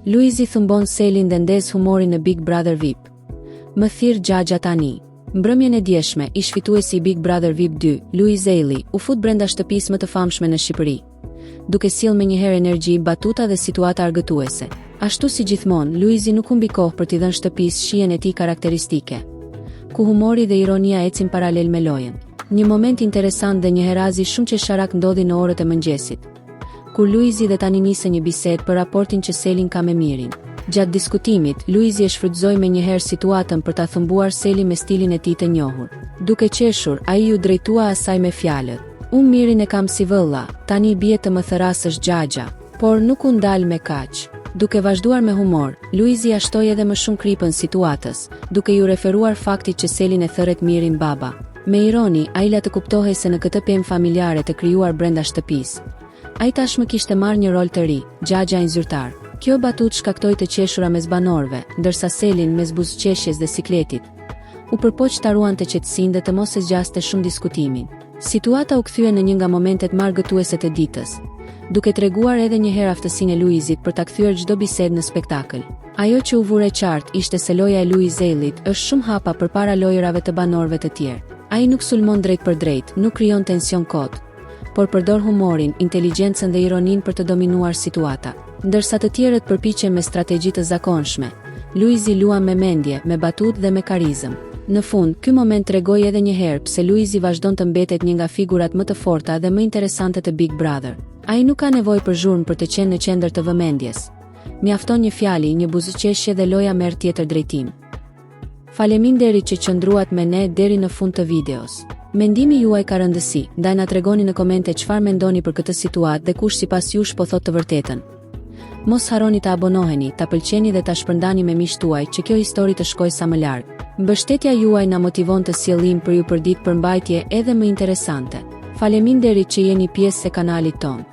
Luizi thumbon Selin dhe ndez humorin në Big Brother VIP. Më thirr Xhaxha tani. Mbrëmjen e djeshme, ish fituesi i Big Brother VIP 2, Luiz Eili, u fut brenda shtëpisë më të famshme në Shqipëri, duke sjellë menjëherë energji, batuta dhe situata argëtuese. Ashtu si gjithmonë, Luizi nuk humbi kohë për t'i dhënë shtëpisë shijen e tij karakteristike, ku humori dhe ironia ecin paralel me lojën. Një moment interesant dhe një herazi shumë qesharak ndodhi në orët e mëngjesit, kur Luizi dhe tani nisë një bisedë për raportin që Selin ka me Mirin. Gjatë diskutimit, Luizi e shfrytëzoi menjëherë situatën për ta thumbuar Selin me stilin e tij të njohur. Duke qeshur, ai u drejtua asaj me fjalët: "Unë Mirin e kam si vëlla, tani bie të më therrasësh Xhaxha, por nuk u ndal me kaq." Duke vazhduar me humor, Luizi ja shtoi edhe më shumë kripën situatës, duke ju referuar faktit që Selin e thërret Mirin baba. Me ironi, ai la të kuptohej se në këtë pemë familjare të krijuar brenda shtëpisë, ai tashmë kishte marrë një rol të ri, Xhaxha i zyrtar. Kjo batut shkaktoi të qeshura mes banorëve, ndërsa Selin mes buzëqeshjes dhe sikletit u përpoq ta ruante qetësinë dhe të mos e zgjaste shumë diskutimin. Situata u kthye në një nga momentet më argëtuese të ditës, duke treguar edhe një herë aftësinë e Luizit për ta kthyer çdo bisedë në spektakël. Ajo që u vure qartë ishte se loja e Luiz Eilit është shumë hapa përpara lojërave të banorëve të tjerë. Ai nuk sulmon drejt për drejt, nuk krijon tension kot, por përdor humorin, inteligjencën dhe ironinë për të dominuar situata. Ndërsa të tjerët përpiqen me strategji të zakonshme, Luizi luan me mendje, me batut dhe me karizëm. Në fund, ky moment tregoi edhe një herë pse Luizi vazhdon të mbetet një nga figurat më të forta dhe më interesante të Big Brother. Ai nuk ka nevojë për zhurmë për të qenë në qendër të vëmendjes. Mjafton një fjali, një buzëqeshje dhe loja merr tjetër drejtim. Faleminderit që qëndruat me ne deri në fund të videos. Mendimi juaj ka rëndësi, ndaj na tregoni në komente çfarë mendoni për këtë situatë dhe kush sipas jush po thotë të vërtetën. Mos harroni të abonoheni, ta pëlqeni dhe ta shpërndani me miqtë tuaj që kjo histori të shkojë sa më larg. Mbështetja juaj na motivon të sjellim për ju përdit përmbajtje edhe më interesante. Faleminderit që jeni pjesë e kanalit ton.